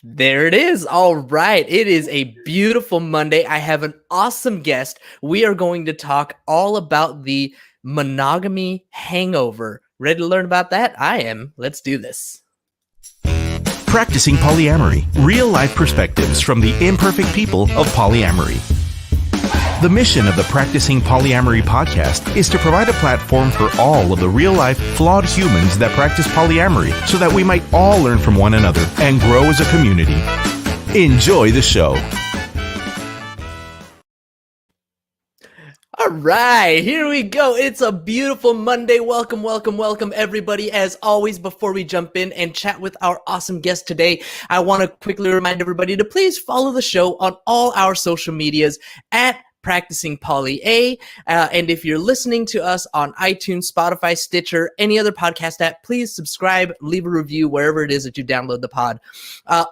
There it is. All right. It is a beautiful Monday. I have an awesome guest. We are going to talk all about the monogamy hangover. Ready to learn about that? I am. Let's do this. Practicing Polyamory, real-life perspectives from the imperfect people of polyamory. The mission of the Practicing Polyamory podcast is to provide a platform for all of the real-life, flawed humans that practice polyamory so that we might all learn from one another and grow as a community. Enjoy the show. All right, here we go. It's a beautiful Monday. Welcome, welcome, welcome, everybody. As always, before we jump in and chat with our awesome guest today, I want to quickly remind everybody to please follow the show on all our social medias at Practicing Poly A. And if you're listening to us on iTunes, Spotify, Stitcher, any other podcast app, please subscribe, leave a review wherever it is that you download the pod.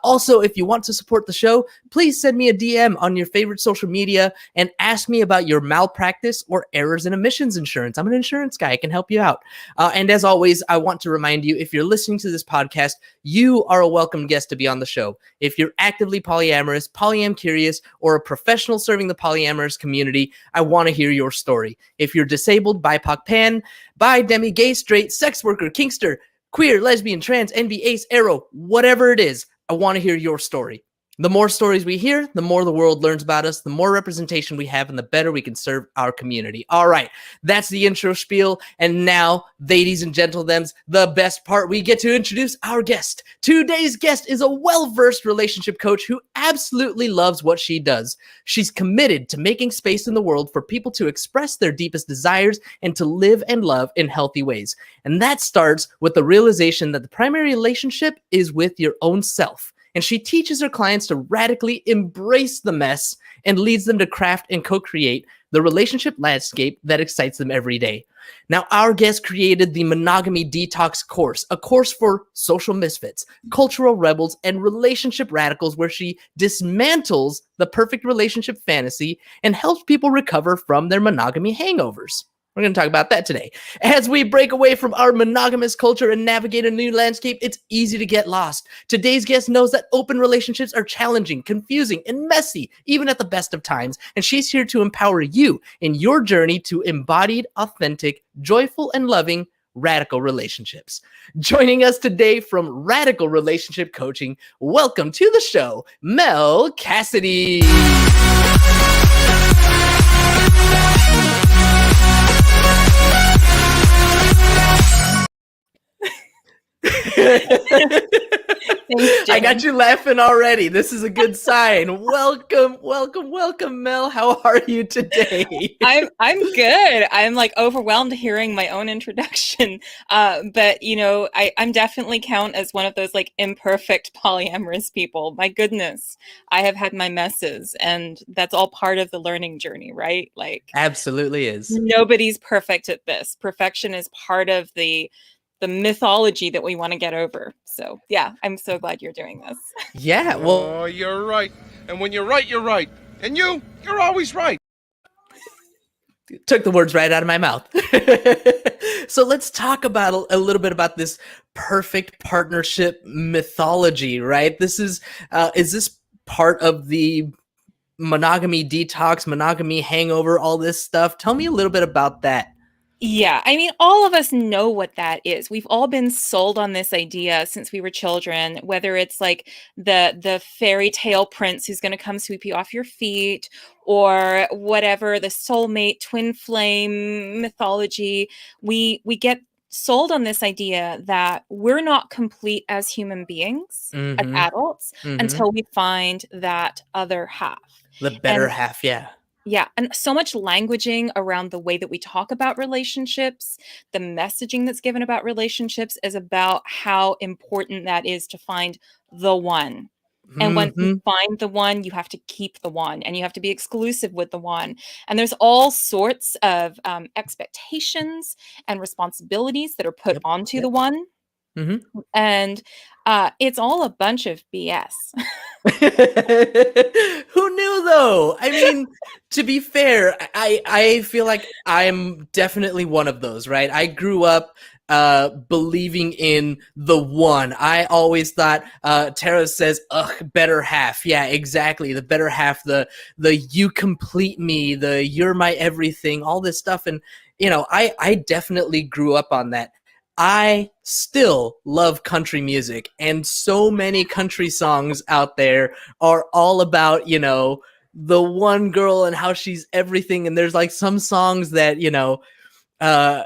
Also, if you want to support the show, please send me a DM on your favorite social media and ask me about your malpractice or errors in emissions insurance. I'm an insurance guy. I can help you out. And as always, I want to remind you, if you're listening to this podcast, you are a welcome guest to be on the show. If you're actively polyamorous, polyam curious, or a professional serving the polyamorous community, I want to hear your story. If you're disabled, BIPOC, pan, bi, demi, gay, straight, sex worker, kinkster, queer, lesbian, trans, NB, ace, arrow, whatever it is, I want to hear your story. The more stories we hear, the more the world learns about us, the more representation we have, and the better we can serve our community. All right, that's the intro spiel. And now, ladies and gentlemen, the best part, we get to introduce our guest. Today's guest is a well-versed relationship coach who absolutely loves what she does. She's committed to making space in the world for people to express their deepest desires and to live and love in healthy ways. And that starts with the realization that the primary relationship is with your own self. And she teaches her clients to radically embrace the mess and leads them to craft and co-create the relationship landscape that excites them every day. Now, our guest created the Monogamy Detox course, a course for social misfits, cultural rebels, and relationship radicals where she dismantles the perfect relationship fantasy and helps people recover from their monogamy hangovers. We're going to talk about that today. As we break away from our monogamous culture and navigate a new landscape, it's easy to get lost. Today's guest knows that open relationships are challenging, confusing, and messy, even at the best of times. And she's here to empower you in your journey to embodied, authentic, joyful, and loving radical relationships. Joining us today from Radical Relationship Coaching, welcome to the show, Mel Cassidy. Thanks, I got you laughing already. This is a good sign. Welcome, welcome, welcome, Mel. How are you today? I'm good. I'm like overwhelmed hearing my own introduction. But you know, I'm definitely count as one of those like imperfect polyamorous people. My goodness, I have had my messes, and that's all part of the learning journey, right? Like, Absolutely is. nobody's perfect at this. Perfection is part of the mythology that we want to get over. So yeah, I'm so glad you're doing this. Yeah, well, Oh, you're right. And when you're right, you're right. And you're always right. took the words right out of my mouth. So let's talk about a little bit about this perfect partnership mythology, right? This is this part of the monogamy detox, monogamy hangover, all this stuff? Tell me a little bit about that. Yeah, I mean, all of us know what that is. We've all been sold on this idea since we were children, whether it's like the fairy tale prince who's going to come sweep you off your feet, or whatever, the soulmate, twin flame mythology. We get sold on this idea that we're not complete as human beings, as adults, until we find that other half. The better And half, yeah. yeah, and so much languaging around the way that we talk about relationships, the messaging that's given about relationships is about how important that is to find the one. And once you find the one, you have to keep the one, and you have to be exclusive with the one. And there's all sorts of expectations and responsibilities that are put onto the one. And it's all a bunch of BS. Who knew though? I mean, to be fair, I feel like I'm definitely one of those, right? I grew up believing in the one. I always thought Tara says, ugh, better half. Yeah, exactly. The better half, the you complete me, the you're my everything, all this stuff. And you know, I definitely grew up on that. I still love country music, and so many country songs out there are all about, you know, the one girl and how she's everything. And there's like some songs that, you know, uh,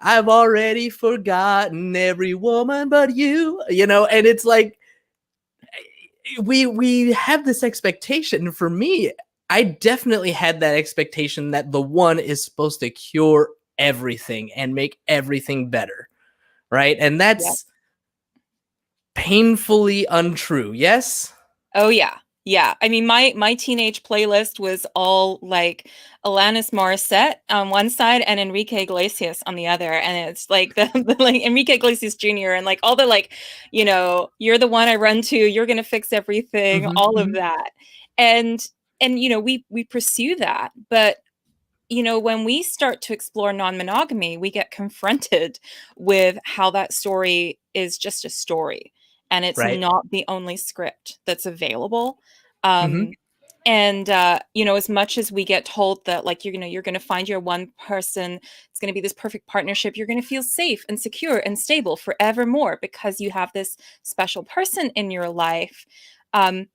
I've already forgotten every woman but you know, and it's like we have this expectation. For me, I definitely had that expectation that the one is supposed to cure everything and make everything better. Right? And Yep. that's painfully untrue. Yes? Oh yeah. Yeah. I mean, my teenage playlist was all like Alanis Morissette on one side and Enrique Iglesias on the other. And it's like the like Enrique Iglesias Jr. and like all the like, you know, you're the one I run to, you're gonna fix everything, Mhm, all of mhm. that. And you know, we pursue that. But you know, when we start to explore non-monogamy, we get confronted with how that story is just a story and it's Right. not the only script that's available. Mhm. Um, and you know, as much as we get told that like you're going to find your one person, it's going to be this perfect partnership, you're going to feel safe and secure and stable forevermore because you have this special person in your life. Um,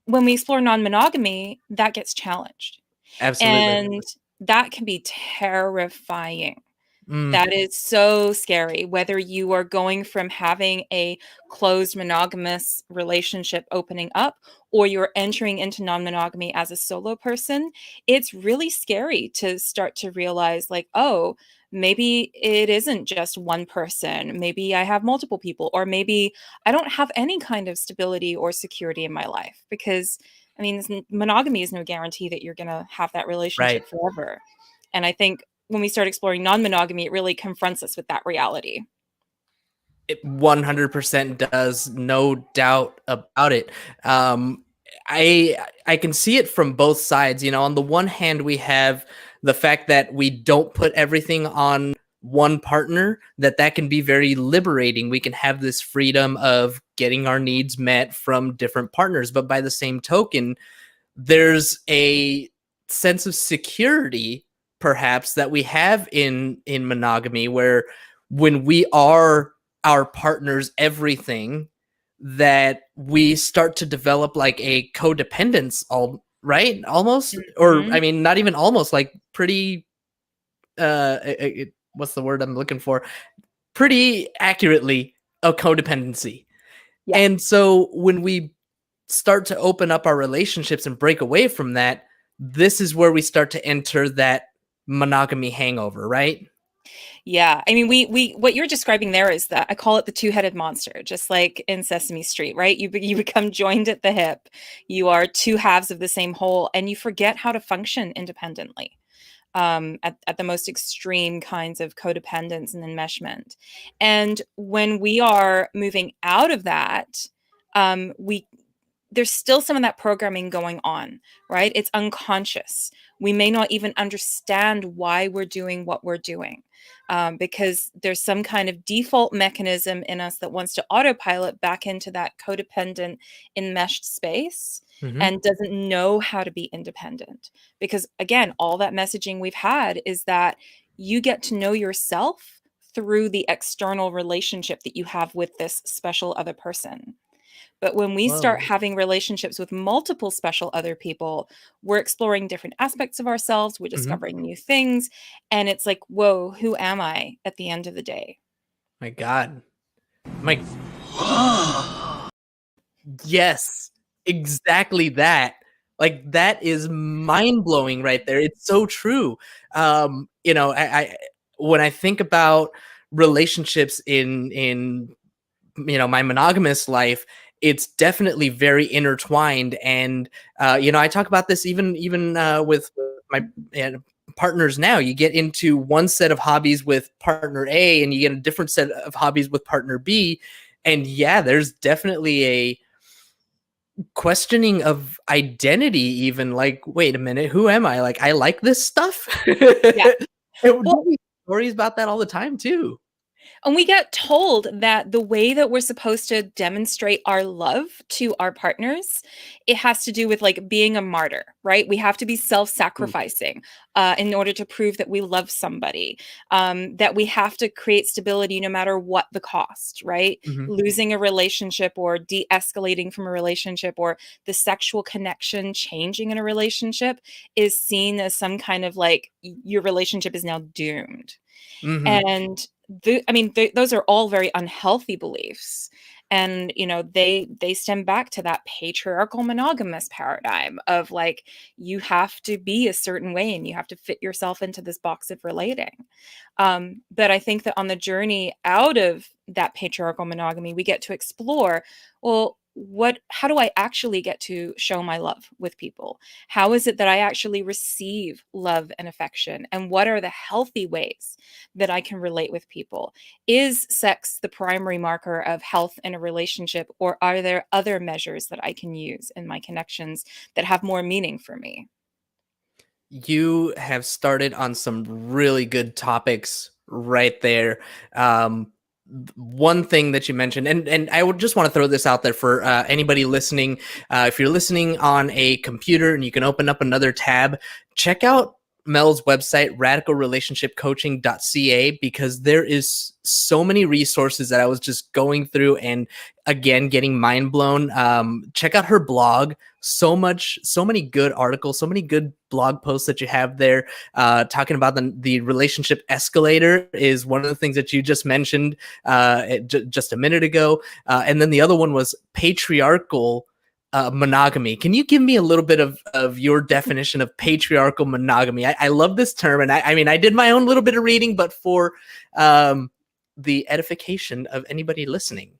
when we explore non-monogamy, that gets challenged. Absolutely. And that can be terrifying. Mm. That is so scary, whether you are going from having a closed monogamous relationship opening up or you're entering into non-monogamy as a solo person. It's really scary to start to realize like, oh, maybe it isn't just one person. Maybe I have multiple people, or maybe I don't have any kind of stability or security in my life because I mean, monogamy is no guarantee that you're going to have that Right. relationship forever. And I think when we start exploring non-monogamy, it really confronts us with that reality. It 100% does, no doubt about it. Um, I can see it from both sides. You know, on the one hand, we have the fact that we don't put everything on one partner, that can be very liberating. We can have this freedom of getting our needs met from different partners. But by the same token, there's a sense of security perhaps that we have in monogamy, where when we are our partner's everything, that we start to develop like a codependence, all right, almost, or Mhm. I mean not even almost, like pretty what's the word I'm looking for, pretty accurately, a codependency. Yeah. And so when we start to open up our relationships and break away from that, this is where we start to enter that monogamy hangover, right? Yeah. I mean, we what you're describing there is that I call it the two-headed monster, just like in Sesame Street, right? You become joined at the hip. You are two halves of the same whole, and you forget how to function independently. At the most extreme kinds of codependence and enmeshment. And when we are moving out of that, we there's still some of that programming going on, right? It's unconscious. We may not even understand why we're doing what we're doing because there's some kind of default mechanism in us that wants to autopilot back into that codependent, enmeshed space Mm-hmm. and doesn't know how to be independent. Because again, all that messaging we've had is that you get to know yourself through the external relationship that you have with this special other person. But when we start Whoa. having relationships with multiple special other people, we're exploring different aspects of ourselves, we're Mm-hmm. discovering new things, and it's like, whoa, who am I at the end of the day? My God. My yes, exactly that. Like that is mind blowing right there. It's so true. You know, I when I think about relationships in you know my monogamous life, it's definitely intertwined. And you know, I talk about this even with my partners now. You get into one set of hobbies with partner A and you get a different set of hobbies with partner B, and yeah, there's definitely a questioning of identity, even like, wait a minute, who am I? Like, I like this stuff. Yeah. And Well, we stories about that all the time too. and we get told that the way that we're supposed to demonstrate our love to our partners, it has to do with like being a martyr, right? We have to be Mm, self-sacrificing in order to prove that we love somebody, that we have to create stability no matter what the cost, right? mhm, Losing a relationship or de-escalating from a relationship or the sexual connection changing in a relationship is seen as some kind of like your relationship is now doomed. mhm. And I mean, those are all very unhealthy beliefs. And they stem back to that patriarchal monogamous paradigm of like you have to be a certain way and you have to fit yourself into this box of relating. But I think that on the journey out of that patriarchal monogamy, we get to explore, well, how do I actually get to show my love with people? How is it that I actually receive love and affection? And what are the healthy ways that I can relate with people? Is sex the primary marker of health in a relationship, or are there other measures that I can use in my connections that have more meaning for me? You have started on some really good topics right there. Um, One thing that you mentioned, and I would just want to throw this out there for anybody listening. If you're listening on a computer and you can open up another tab, check out Mel's website, radicalrelationshipcoaching.ca, because there is so many resources that I was just going through and again getting mind blown. Check out her blog. So many good articles, so many good blog posts that you have there, talking about the relationship escalator is one of the things that you just mentioned just a minute ago, and then the other one was patriarchal monogamy. Can you give me a little bit of your definition of patriarchal monogamy? I love this term, and I mean, I did my own little bit of reading, but for um, the edification of anybody listening.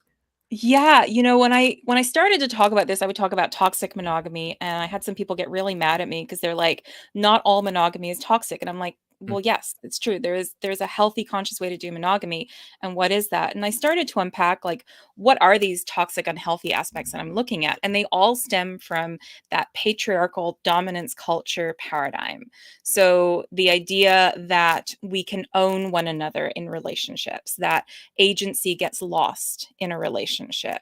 Yeah, when I started to talk about this, I would talk about toxic monogamy, and I had some people get really mad at me because they're like, "Not all monogamy is toxic." And I'm like, Mm, "Well, yes, it's true. There's a healthy, conscious way to do monogamy, and what is that?" And I started to unpack like what are these toxic, unhealthy aspects that I'm looking at, and they all stem from that patriarchal dominance culture paradigm. So the idea that we can own one another in relationships, that agency gets lost in a relationship,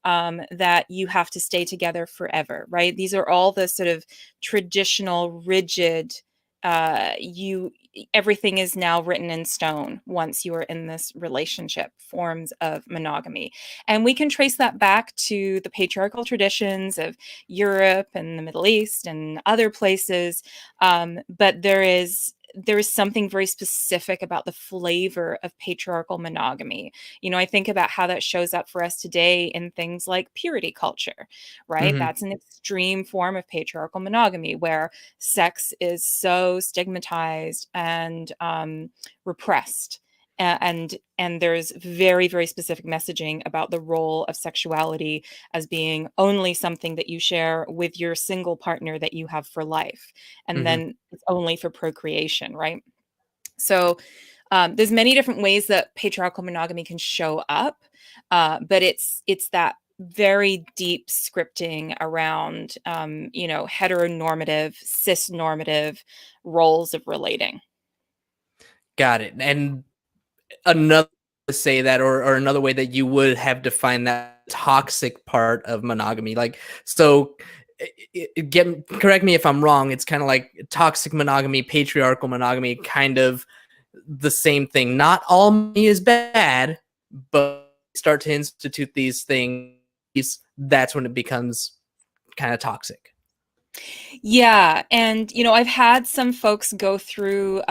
that you have to stay together forever, right? These are all the sort of traditional, rigid, you everything is now written in stone once you are in this relationship forms of monogamy. And we can trace that back to the patriarchal traditions of Europe and the Middle East and other places. But there is something very specific about the flavor of patriarchal monogamy. I think about how that shows up for us today in things like purity culture, right? mhm, That's an extreme form of patriarchal monogamy where sex is so stigmatized and repressed. And there's very, very specific messaging about the role of sexuality as being only something that you share with your single partner that you have for life, and mhm. then it's only for procreation, right? So there's many different ways that patriarchal monogamy can show up, but it's that very deep scripting around heteronormative, cis-normative roles of relating. Got it. And another to say that, or another way that you would have defined that toxic part of monogamy, like, so correct me if I'm wrong, it's kind of like toxic monogamy, patriarchal monogamy, kind of the same thing. Not all money is bad, but start to institute these things, that's when it becomes kind of toxic. Yeah, and I've had some folks go through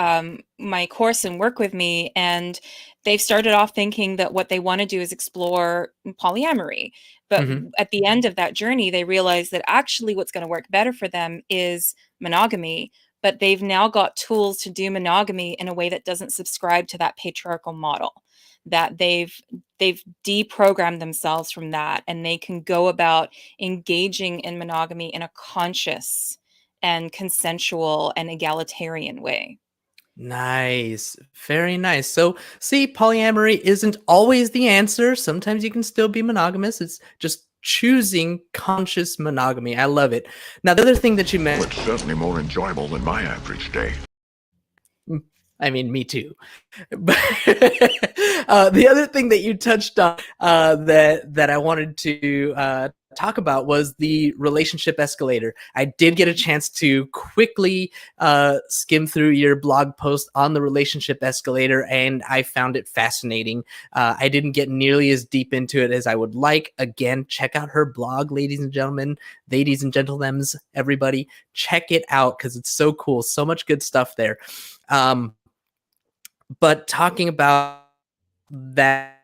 my course and work with me, and they've started off thinking that what they want to do is explore polyamory. But Hmm. at the end of that journey, they realize that actually what's going to work better for them is monogamy. But they've now got tools to do monogamy in a way that doesn't subscribe to that patriarchal model. That they've deprogrammed themselves from that, and they can go about engaging in monogamy in a conscious and consensual and egalitarian way. Nice. Very nice. So, see, polyamory isn't always the answer. Sometimes you can still be monogamous. It's just choosing conscious monogamy. I love it. Now, the other thing that you mentioned, It's certainly more enjoyable than my average day. I mean, me too. But the other thing that you touched on that I wanted to talk about was the relationship escalator. I did get a chance to quickly skim through your blog post on the relationship escalator, and I found it fascinating. I didn't get nearly as deep into it as I would like. Again, check out her blog, ladies and gentlemen, everybody. Check it out because it's so cool. So much good stuff there. But talking about that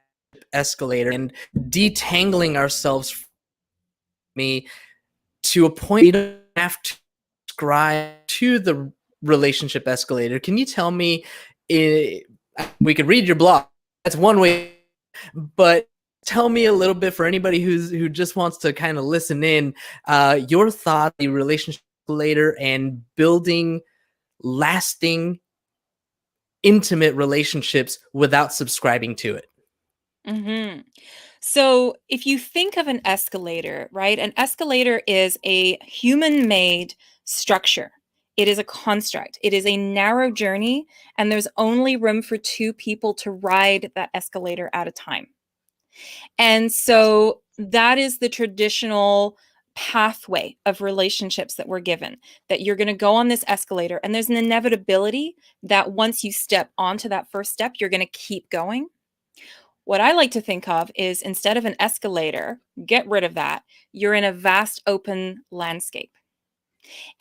escalator and detangling ourselves from me to a point we don't have to subscribe to the relationship escalator. Can you tell me, we could read your blog, that's one way, but tell me a little bit, for anybody who just wants to kind of listen in, your thought, the relationship escalator and building lasting intimate relationships without subscribing to it. Mm-hmm. So if you think of an escalator, right? An escalator is a human-made structure. It is a construct. It is a narrow journey, and there's only room for two people to ride that escalator at a time. And so that is the traditional pathway of relationships that we're given, that you're going to go on this escalator, and there's an inevitability that once you step onto that first step, you're going to keep going. What I like to think of is, instead of an escalator, get rid of that. You're in a vast open landscape.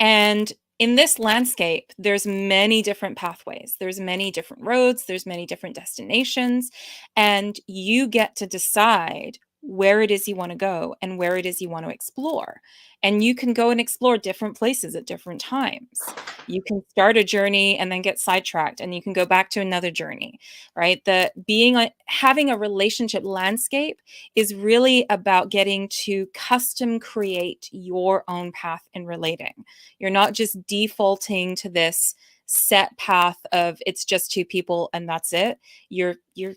And in this landscape, there's many different pathways. There's many different roads. There's many different destinations. And you get to decide where it is you want to go and where it is you want to explore. And you can go and explore different places at different times. You can start a journey and then get sidetracked, and you can go back to another journey, right? Having a relationship landscape is really about getting to custom create your own path in relating. You're not just defaulting to this set path of it's just two people and that's it. You're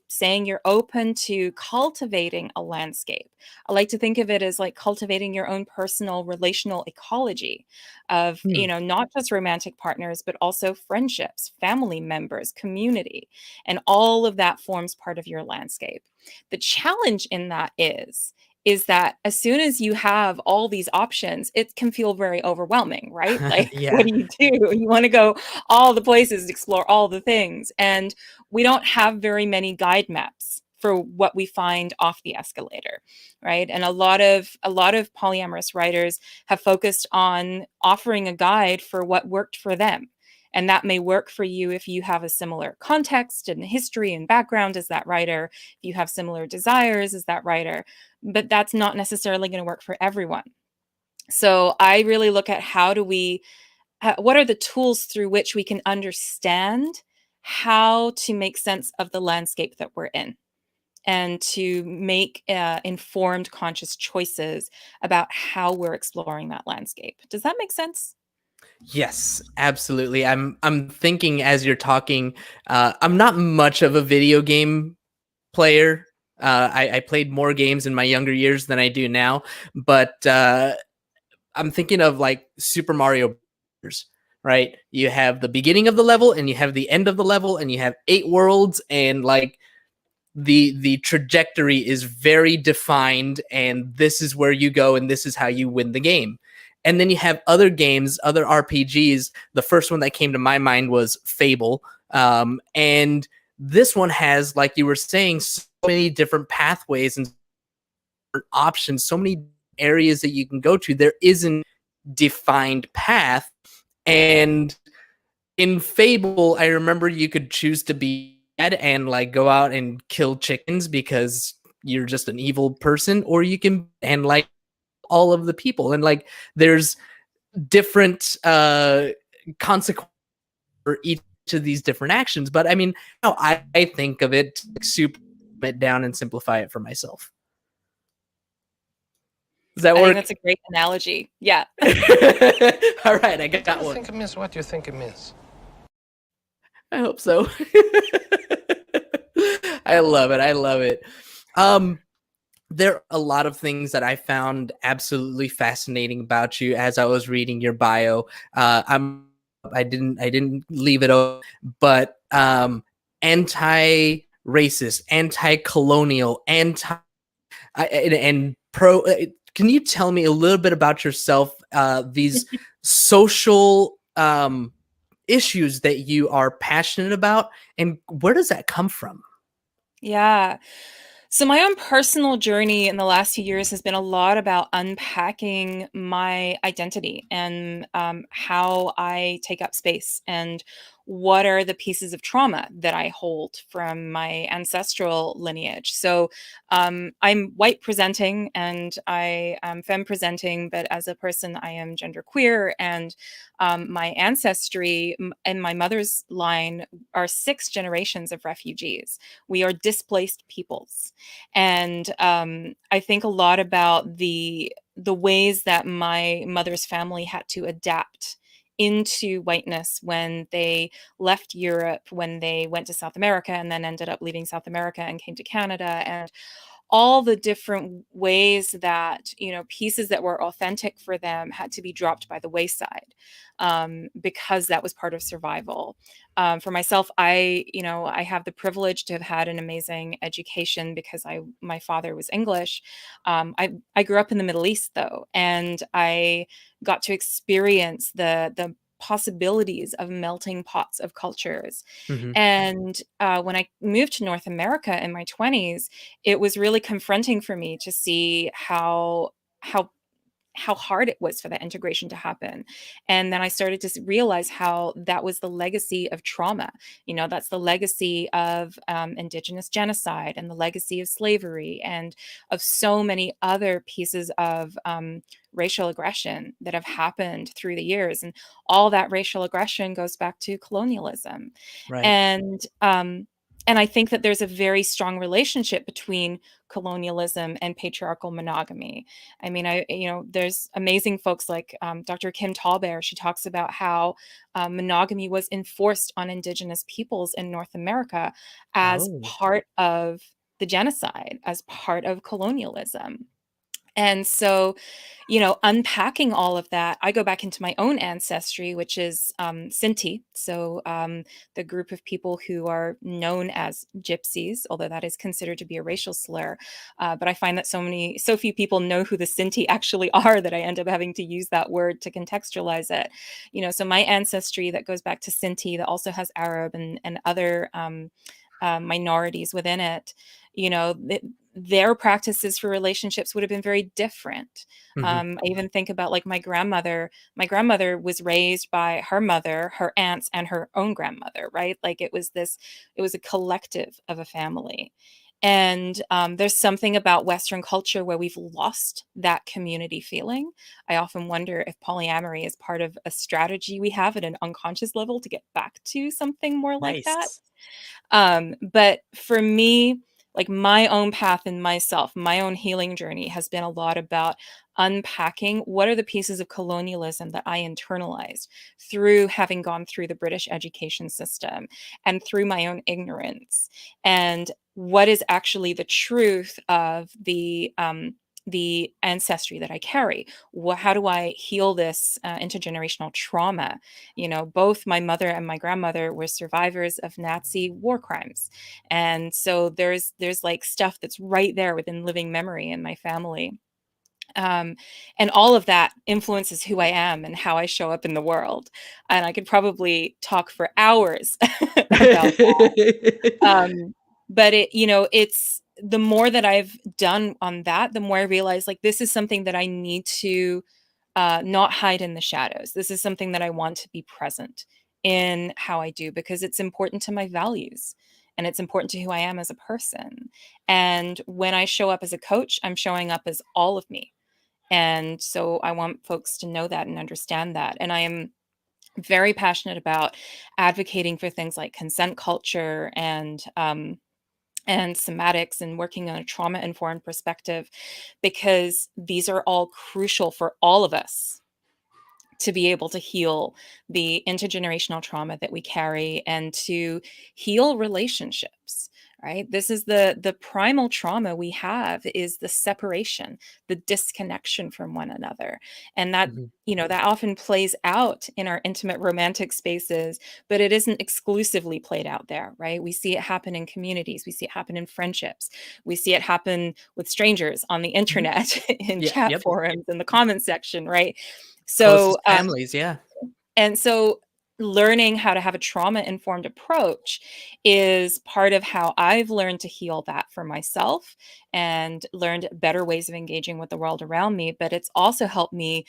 saying you're open to cultivating a landscape. I like to think of it as like cultivating your own personal relational ecology of, not just romantic partners, but also friendships, family members, community, and all of that forms part of your landscape. The challenge in that is that as soon as you have all these options, it can feel very overwhelming, right? Like, Yeah. what do? You want to go all the places, explore all the things. And we don't have very many guide maps for what we find off the escalator, right? And a lot of polyamorous writers have focused on offering a guide for what worked for them. And that may work for you if you have a similar context and history and background as that writer, if you have similar desires as that writer, but that's not necessarily going to work for everyone. So I really look at what are the tools through which we can understand how to make sense of the landscape that we're in, and to make informed, conscious choices about how we're exploring that landscape. Does that make sense? Yes, absolutely. I'm thinking as you're talking, I'm not much of a video game player. I played more games in my younger years than I do now, but I'm thinking of like Super Mario Bros., right? You have the beginning of the level and you have the end of the level, and you have 8 worlds, and like the trajectory is very defined, and this is where you go and this is how you win the game. And then you have other games, other RPGs. The first one that came to my mind was Fable. And this one has, like you were saying, so many different pathways and different options, so many areas that you can go to. There isn't defined path. And in Fable, I remember you could choose to be bad and like go out and kill chickens because you're just an evil person, or you can and like all of the people, and like there's different consequences for each of these different actions. But I mean, how I think of it, super it down and simplify it for myself. Does that I work? think that's a great analogy. Yeah. All right, I got one. Think it means what you think it means. I hope so. I love it. there are a lot of things that I found absolutely fascinating about you as I was reading your bio. I didn't leave it open, but anti-racist, anti-colonial, and pro. Can you tell me a little bit about yourself? These social issues that you are passionate about, and where does that come from? Yeah. So my own personal journey in the last few years has been a lot about unpacking my identity and how I take up space and what are the pieces of trauma that I hold from my ancestral lineage. So I'm white presenting and I am femme presenting, but as a person, I am gender queer. And my ancestry and my mother's line are 6 generations of refugees. We are displaced peoples. And I think a lot about the ways that my mother's family had to adapt into whiteness when they left Europe, when they went to South America and then ended up leaving South America and came to Canada, and all the different ways that, you know, pieces that were authentic for them had to be dropped by the wayside, because that was part of survival. For myself, I have the privilege to have had an amazing education because my father was English. I grew up in the Middle East though, and I got to experience the possibilities of melting pots of cultures. Mhm. And when I moved to North America in my 20s, it was really confronting for me to see how how hard it was for that integration to happen. And then I started to realize how that was the legacy of trauma. You know, that's the legacy of Indigenous genocide and the legacy of slavery and of so many other pieces of racial aggression that have happened through the years. And all that racial aggression goes back to colonialism. Right. And and I think that there's a very strong relationship between colonialism and patriarchal monogamy. I mean, there's amazing folks like Dr. Kim Tallbear. She talks about how monogamy was enforced on Indigenous peoples in North America as Oh. part of the genocide, as part of colonialism. And so, you know, unpacking all of that, I go back into my own ancestry, which is Sinti. So, the group of people who are known as gypsies, although that is considered to be a racial slur. But I find that so few people know who the Sinti actually are that I end up having to use that word to contextualize it. You know, so my ancestry that goes back to Sinti, that also has Arab and other minorities within it, you know, their practices for relationships would have been very different. Mhm. I even think about like my grandmother. My grandmother was raised by her mother, her aunts, and her own grandmother, right? Like it was a collective of a family. And there's something about Western culture where we've lost that community feeling. I often wonder if polyamory is part of a strategy we have at an unconscious level to get back to something more like that. Nice. But for me, like my own path in myself, my own healing journey has been a lot about unpacking what are the pieces of colonialism that I internalized through having gone through the British education system and through my own ignorance, and what is actually the truth of the ancestry that I carry. How do I heal this intergenerational trauma? You know, both my mother and my grandmother were survivors of Nazi war crimes. And so there's like stuff that's right there within living memory in my family. Um, and all of that influences who I am and how I show up in the world. And I could probably talk for hours about um, but it's the more that I've done on that, the more I realize like this is something that I need to not hide in the shadows. This is something that I want to be present in how I do because it's important to my values and it's important to who I am as a person. And when I show up as a coach, I'm showing up as all of me. And so I want folks to know that and understand that. And I am very passionate about advocating for things like consent culture and somatics and working on a trauma informed perspective because these are all crucial for all of us to be able to heal the intergenerational trauma that we carry and to heal relationships. right? This is the primal trauma we have, is the separation, the disconnection from one another. And that, Mhm. that often plays out in our intimate romantic spaces, but it isn't exclusively played out there, right? We see it happen in communities, we see it happen in friendships, we see it happen with strangers on the Mhm. internet, in Yeah. chat Yep. forums, in the comment section, right? So Closest families. Yeah. and so learning how to have a trauma informed approach is part of how I've learned to heal that for myself and learned better ways of engaging with the world around me. But it's also helped me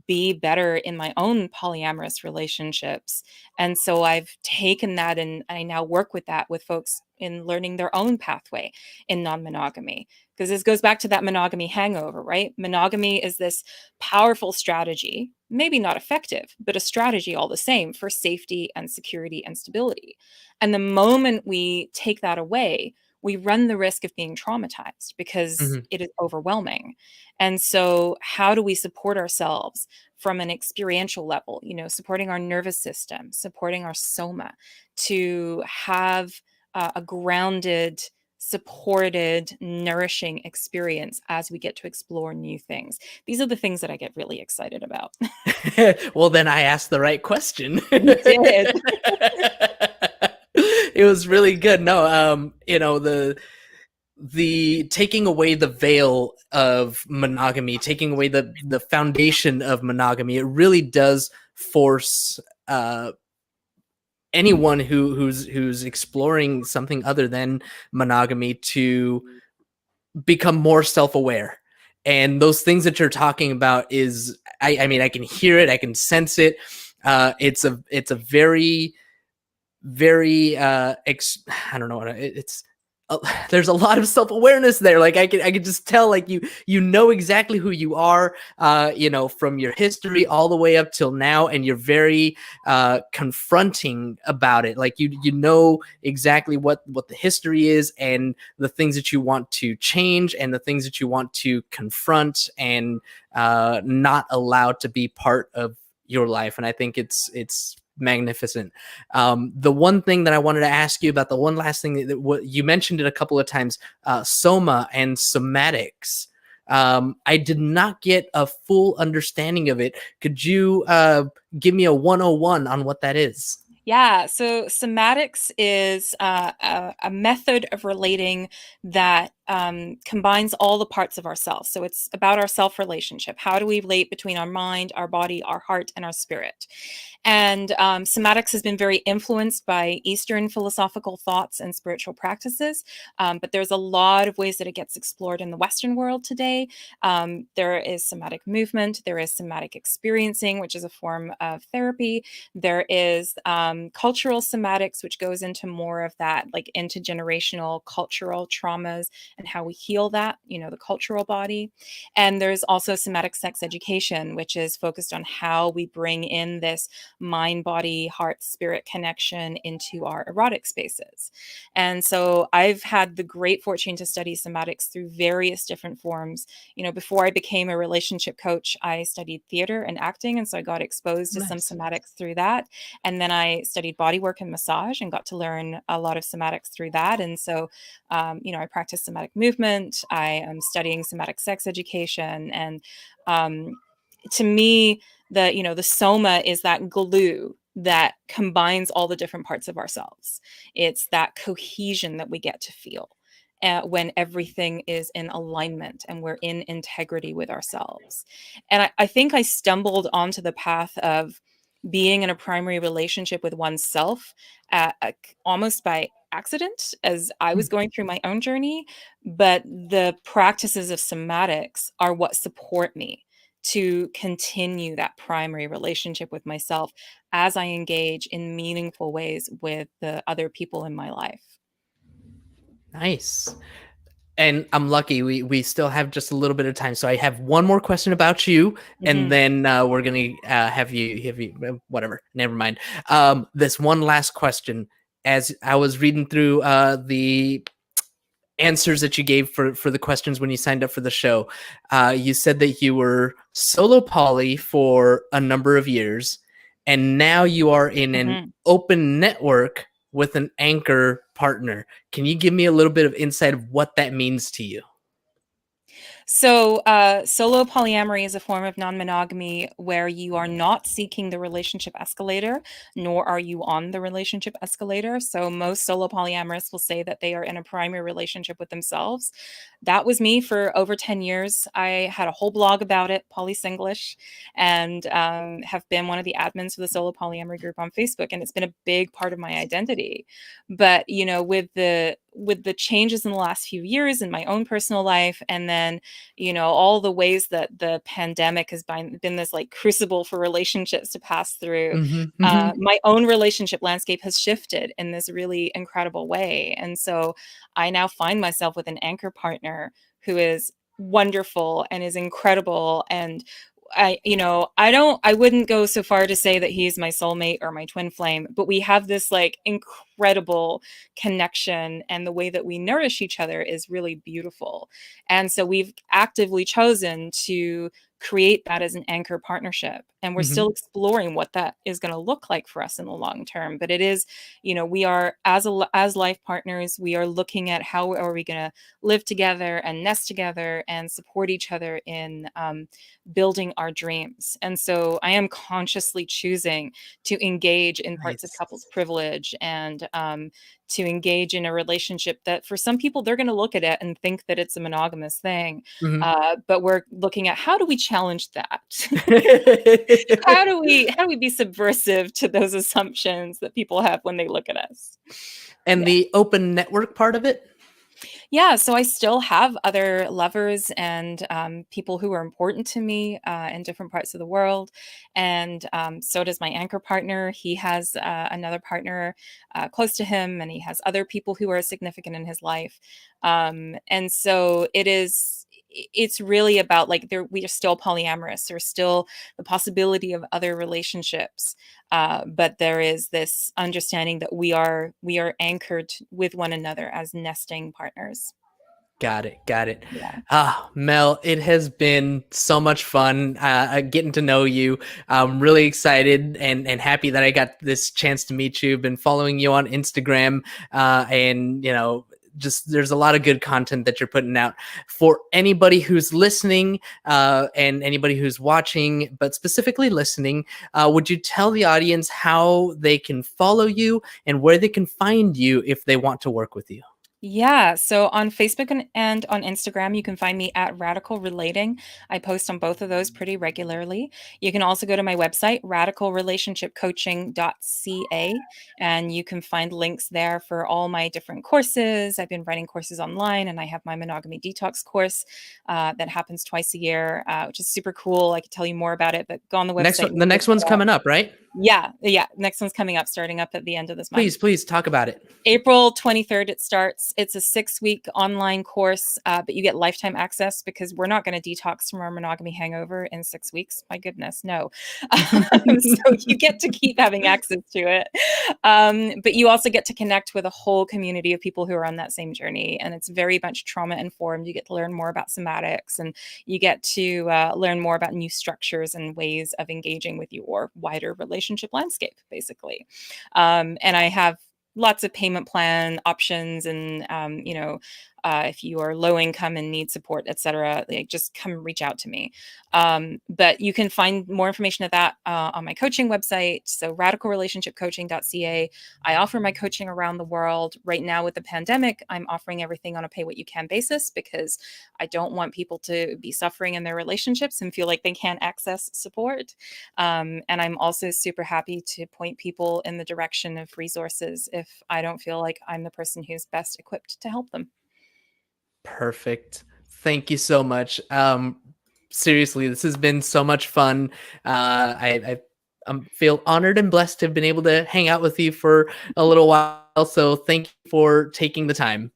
be better in my own polyamorous relationships. And so I've taken that and I now work with that with folks in learning their own pathway in non monogamy. Because this goes back to that monogamy hangover, right? Monogamy is this powerful strategy, maybe not effective, but a strategy all the same for safety and security and stability. And the moment we take that away, we run the risk of being traumatized because Mhm. it is overwhelming. And so, how do we support ourselves from an experiential level? Supporting our nervous system, supporting our soma to have a grounded, supported, nourishing experience as we get to explore new things. These are the things that I get really excited about. Well, then I asked the right question. You did. It was really good. No, the taking away the veil of monogamy, taking away the foundation of monogamy, it really does force anyone who's exploring something other than monogamy to become more self-aware. And those things that you're talking about is, I mean, I can hear it, I can sense it. It's a very, very I don't know what it's there's a lot of self-awareness there. Like I can just tell, like you know exactly who you are, from your history all the way up till now, and you're very confronting about it. Like you know exactly what the history is, and the things that you want to change, and the things that you want to confront and not allow to be part of your life. And I think it's magnificent. The one thing that I wanted to ask you about, the one last thing that what you mentioned it a couple of times, soma and somatics. I did not get a full understanding of it. Could you give me a 101 on what that is? Yeah, so somatics is a method of relating that combines all the parts of ourselves. So it's about our self relationship. How do we relate between our mind, our body, our heart, and our spirit? And somatics has been very influenced by Eastern philosophical thoughts and spiritual practices. But there's a lot of ways that it gets explored in the Western world today. There is somatic movement, there is somatic experiencing, which is a form of therapy. There is cultural somatics, which goes into more of that, like intergenerational cultural traumas and how we heal that, the cultural body. And there's also somatic sex education, which is focused on how we bring in this mind, body, heart, spirit connection into our erotic spaces. And so I've had the great fortune to study somatics through various different forms. Before I became a relationship coach, I studied theater and acting. And so I got exposed to some Nice. somatics through that. And then I studied bodywork and massage and got to learn a lot of somatics through that. And so, I practice somatic movement. I am studying somatic sex education. And to me, the soma is that glue that combines all the different parts of ourselves. It's that cohesion that we get to feel when everything is in alignment and we're in integrity with ourselves. And I think I stumbled onto the path of being in a primary relationship with oneself almost by accident as I was going through my own journey. But the practices of somatics are what support me to continue that primary relationship with myself as I engage in meaningful ways with the other people in my life. Nice. And I'm lucky we still have just a little bit of time, so I have one more question about you, and Mhm. then we're gonna have you whatever. Never mind. This one last question. As I was reading through the answers that you gave for the questions when you signed up for the show, you said that you were solo poly for a number of years, and now you are in an Mhm. open network with an anchor partner. Can you give me a little bit of insight of what that means to you? So, solo polyamory is a form of non-monogamy where you are not seeking the relationship escalator, nor are you on the relationship escalator. So, most solo polyamorists will say that they are in a primary relationship with themselves. That was me for over 10 years. I had a whole blog about it, Polysinglish, and have been one of the admins for the solo polyamory group on Facebook, and it's been a big part of my identity. But with the changes in the last few years in my own personal life, and then all the ways that the pandemic has been this like crucible for relationships to pass through, my own relationship landscape has shifted in this really incredible way. And so I now find myself with an anchor partner who is wonderful and is incredible. And I wouldn't go so far to say that he's my soulmate or my twin flame, but we have this like incredible connection, and the way that we nourish each other is really beautiful. And so we've actively chosen to create that as an anchor partnership, and we're still exploring what that is going to look like for us in the long term. But it is, we are as life partners, we are looking at how are we going to live together and nest together and support each other in building our dreams. And so I am consciously choosing to engage in parts of couples privilege, and to engage in a relationship that for some people, they're going to look at it and think that it's a monogamous thing. But we're looking at how do we challenge that? How do we be subversive to those assumptions that people have when they look at us? And the open network part of it? Yeah, so I still have other lovers and people who are important to me in different parts of the world. And so does my anchor partner. He has another partner close to him, and he has other people who are significant in his life. And so it's really about like we are still polyamorous. There's still the possibility of other relationships, but there is this understanding that we are anchored with one another as nesting partners. Got it. Yeah. Mel, it has been so much fun getting to know you. I'm really excited and happy that I got this chance to meet you. Been following you on Instagram, and just there's a lot of good content that you're putting out. For anybody who's listening and anybody who's watching, but specifically listening, would you tell the audience how they can follow you and where they can find you if they want to work with you? Yeah, so on Facebook and on Instagram, you can find me at Radical Relating. I post on both of those pretty regularly. You can also go to my website, radicalrelationshipcoaching.ca, and you can find links there for all my different courses. I've been writing courses online, and I have my Monogamy Detox course that happens twice a year, which is super cool. I could tell you more about it, but go on the website. The next one's coming up, right? Yeah. Next one's coming up, starting up at the end of this month. Please talk about it. April 23rd, it starts. It's a 6-week online course, but you get lifetime access because we're not going to detox from our monogamy hangover in 6 weeks. My goodness, no. So you get to keep having access to it. But you also get to connect with a whole community of people who are on that same journey. And it's very much trauma informed. You get to learn more about somatics, and you get to learn more about new structures and ways of engaging with your wider relationship landscape, basically. And I have lots of payment plan options, and if you are low income and need support, etc., just come reach out to me. But you can find more information of that on my coaching website, so radicalrelationshipcoaching.ca. I offer my coaching around the world. Right now with the pandemic, I'm offering everything on a pay what you can basis because I don't want people to be suffering in their relationships and feel like they can't access support. And I'm also super happy to point people in the direction of resources if I don't feel like I'm the person who's best equipped to help them. Perfect. Thank you so much. Seriously, this has been so much fun. I feel honored and blessed to have been able to hang out with you for a little while. So thank you for taking the time.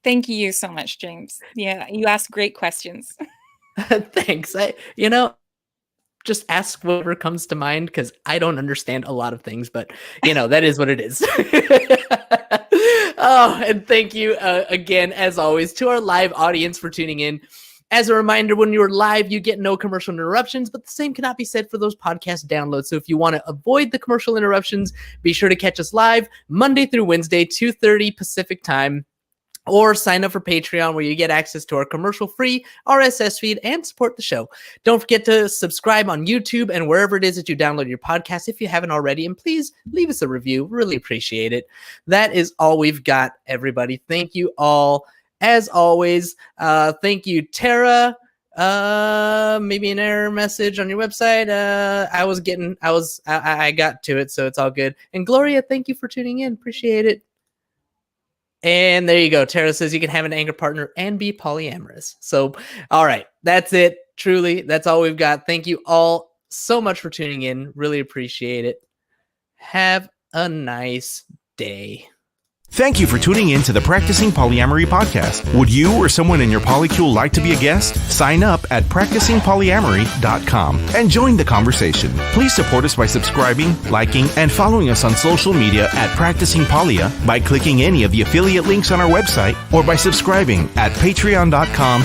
Thank you so much, James. Yeah, you asked great questions. Thanks. Just ask whatever comes to mind because I don't understand a lot of things, but that is what it is. Oh, and thank you again, as always, to our live audience for tuning in. As a reminder, when you're live, you get no commercial interruptions, but the same cannot be said for those podcast downloads. So if you want to avoid the commercial interruptions, be sure to catch us live Monday through Wednesday, 2:30 Pacific time. Or sign up for Patreon, where you get access to our commercial-free RSS feed and support the show. Don't forget to subscribe on YouTube and wherever it is that you download your podcast if you haven't already. And please leave us a review. Really appreciate it. That is all we've got, everybody. Thank you all. As always, thank you, Tara. Maybe an error message on your website. I got to it, so it's all good. And Gloria, thank you for tuning in. Appreciate it. And there you go. Tara says you can have an anger partner and be polyamorous. So, all right. That's it. Truly, that's all we've got. Thank you all so much for tuning in. Really appreciate it. Have a nice day. Thank you for tuning in to the Practicing Polyamory podcast. Would you or someone in your polycule like to be a guest? Sign up at practicingpolyamory.com and join the conversation. Please support us by subscribing, liking, and following us on social media at Practicing Polya by clicking any of the affiliate links on our website or by subscribing at patreon.com